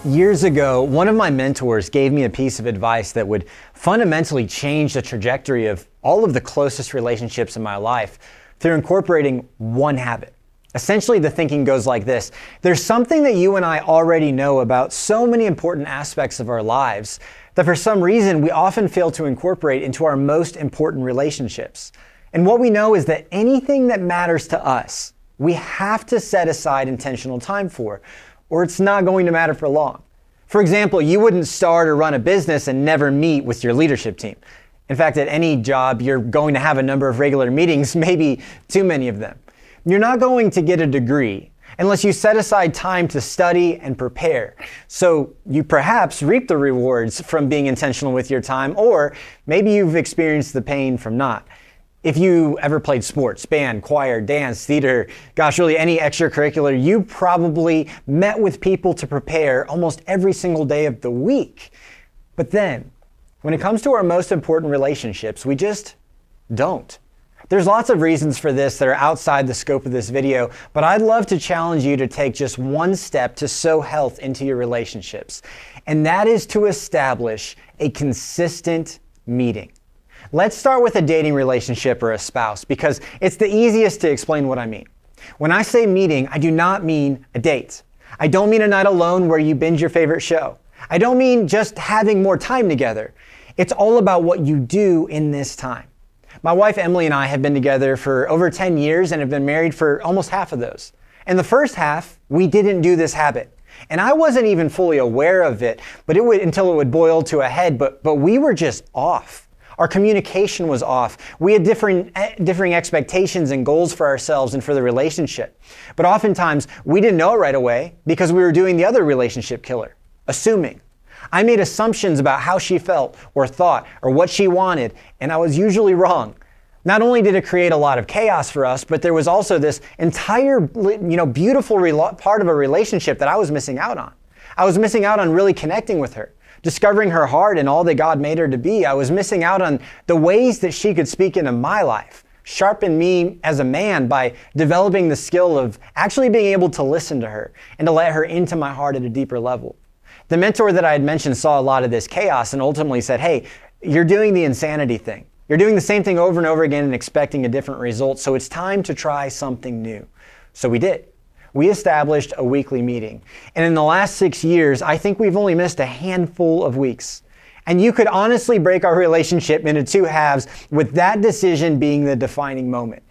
Years ago, one of my mentors gave me a piece of advice that would fundamentally change the trajectory of all of the closest relationships in my life through incorporating one habit. Essentially, the thinking goes like this. There's something that you and I already know about so many important aspects of our lives that for some reason we often fail to incorporate into our most important relationships. And what we know is that anything that matters to us, we have to set aside intentional time for, or it's not going to matter for long. For example, you wouldn't start or run a business and never meet with your leadership team. In fact, at any job, you're going to have a number of regular meetings, maybe too many of them. You're not going to get a degree unless you set aside time to study and prepare. So you perhaps reap the rewards from being intentional with your time, or maybe you've experienced the pain from not. If you ever played sports, band, choir, dance, theater, gosh, really any extracurricular, you probably met with people to prepare almost every single day of the week. But then, when it comes to our most important relationships, we just don't. There's lots of reasons for this that are outside the scope of this video, but I'd love to challenge you to take just one step to sow health into your relationships, and that is to establish a consistent meeting. Let's start with a dating relationship or a spouse because it's the easiest to explain what I mean. When I say meeting, I do not mean a date. I don't mean a night alone where you binge your favorite show. I don't mean just having more time together. It's all about what you do in this time. My wife Emily and I have been together for over 10 years and have been married for almost half of those. In the first half, we didn't do this habit. And I wasn't even fully aware of it, until it would boil to a head, but we were just off. Our communication was off. We had differing expectations and goals for ourselves and for the relationship. But oftentimes, we didn't know it right away because we were doing the other relationship killer, assuming. I made assumptions about how she felt or thought or what she wanted, and I was usually wrong. Not only did it create a lot of chaos for us, but there was also this entire, beautiful part of a relationship that I was missing out on. I was missing out on really connecting with her, discovering her heart and all that God made her to be. I was missing out on the ways that she could speak into my life, sharpen me as a man by developing the skill of actually being able to listen to her and to let her into my heart at a deeper level. The mentor that I had mentioned saw a lot of this chaos and ultimately said, hey, you're doing the insanity thing. You're doing the same thing over and over again and expecting a different result, so it's time to try something new. So we did. We established a weekly meeting. And in the last 6 years, I think we've only missed a handful of weeks. And you could honestly break our relationship into two halves with that decision being the defining moment.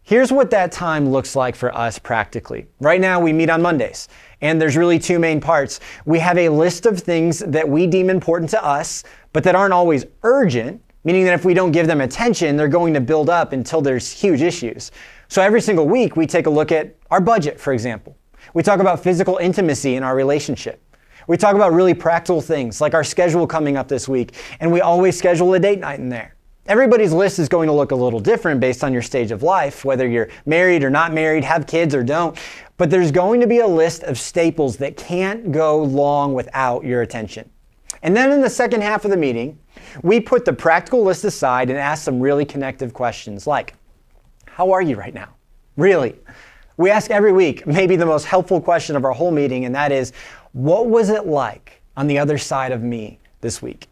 Here's what that time looks like for us practically. Right now, we meet on Mondays, and there's really two main parts. We have a list of things that we deem important to us, but that aren't always urgent, meaning that if we don't give them attention, they're going to build up until there's huge issues. So every single week, we take a look at our budget, for example. We talk about physical intimacy in our relationship. We talk about really practical things like our schedule coming up this week, and we always schedule a date night in there. Everybody's list is going to look a little different based on your stage of life, whether you're married or not married, have kids or don't, but there's going to be a list of staples that can't go long without your attention. And then in the second half of the meeting, we put the practical list aside and ask some really connective questions like, how are you right now? Really? We ask every week, maybe the most helpful question of our whole meeting, and that is, what was it like on the other side of me this week?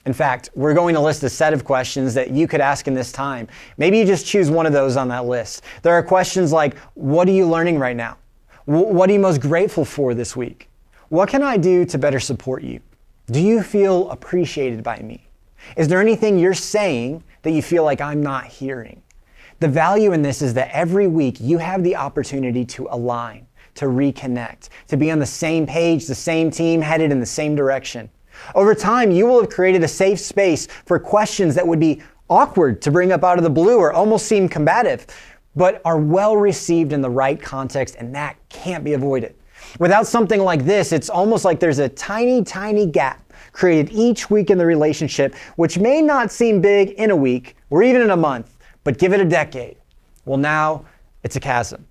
In fact, we're going to list a set of questions that you could ask in this time. Maybe you just choose one of those on that list. There are questions like, what are you learning right now? What are you most grateful for this week? What can I do to better support you? Do you feel appreciated by me? Is there anything you're saying that you feel like I'm not hearing? The value in this is that every week you have the opportunity to align, to reconnect, to be on the same page, the same team, headed in the same direction. Over time, you will have created a safe space for questions that would be awkward to bring up out of the blue or almost seem combative, but are well received in the right context, and that can't be avoided. Without something like this, it's almost like there's a tiny, tiny gap created each week in the relationship, which may not seem big in a week or even in a month, but give it a decade. Well, now it's a chasm.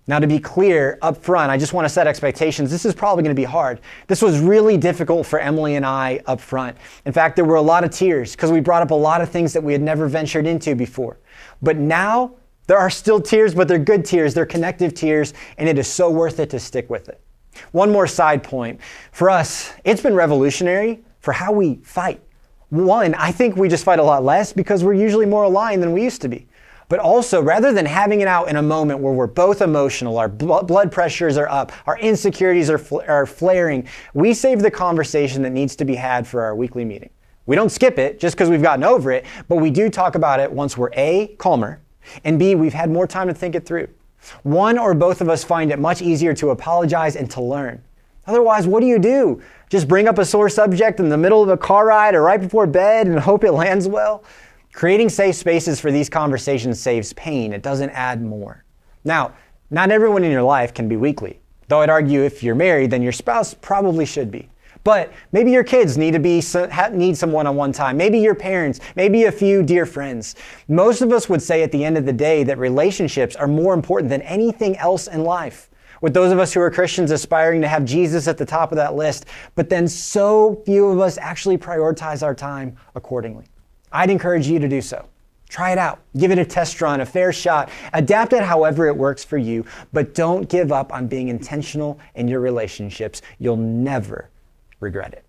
Now, to be clear up front, I just want to set expectations. This is probably going to be hard. This was really difficult for Emily and I up front. In fact, there were a lot of tears because we brought up a lot of things that we had never ventured into before. But now There are still tears, but they're good tears. They're connective tears, and it is so worth it to stick with it. One more side point. For us, it's been revolutionary for how we fight. One, I think we just fight a lot less because we're usually more aligned than we used to be. But also, rather than having it out in a moment where we're both emotional, our blood pressures are up, our insecurities are flaring, we save the conversation that needs to be had for our weekly meeting. We don't skip it just because we've gotten over it, but we do talk about it once we're A, calmer, and B, we've had more time to think it through. One or both of us find it much easier to apologize and to learn. Otherwise, what do? Just bring up a sore subject in the middle of a car ride or right before bed and hope it lands well? Creating safe spaces for these conversations saves pain. It doesn't add more. Now, not everyone in your life can be weekly. Though I'd argue if you're married, then your spouse probably should be. But maybe your kids need some one-on-one time. Maybe your parents, maybe a few dear friends. Most of us would say at the end of the day that relationships are more important than anything else in life. With those of us who are Christians aspiring to have Jesus at the top of that list, but then so few of us actually prioritize our time accordingly. I'd encourage you to do so. Try it out. Give it a test run, a fair shot. Adapt it however it works for you, but don't give up on being intentional in your relationships. You'll never regret it.